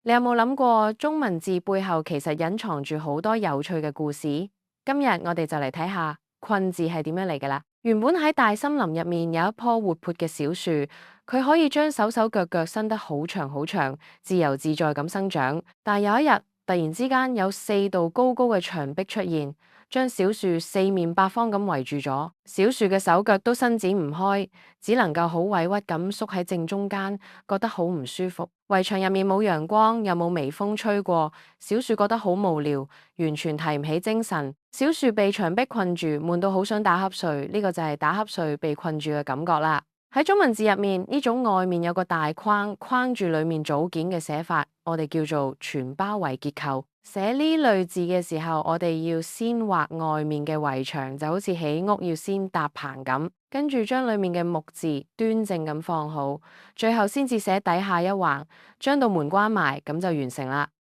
你有冇諗過中文字背後其實隱藏住好多有趣嘅故事？今日我哋就嚟睇下困字係點樣嚟㗎啦。原本喺大森林入面有一棵活潑嘅小樹，佢可以將手手腳腳伸得好長好長，自由自在咁生長。但有一日，突然之間有4道高高嘅牆壁出現，將小樹四面八方咁圍住咗。小樹嘅手腳都伸展唔開，只能夠好委屈咁縮喺正中間，覺得好唔舒服。圍牆入面冇陽光，又冇微風吹過，小樹覺得好無聊，完全提唔起精神。小樹被牆壁困住，悶到好想打瞌睡，呢個就係打瞌睡被困住嘅感覺啦。喺中文字入面，呢種外面有個大框框住裏面組件嘅寫法，我哋叫做全包圍結構。寫呢類字嘅時候，我哋要先畫外面嘅圍牆，就好似起屋要先搭棚咁，跟住將裏面嘅木字端正咁放好，最後先至寫底下一橫，將道門關埋，咁就完成啦。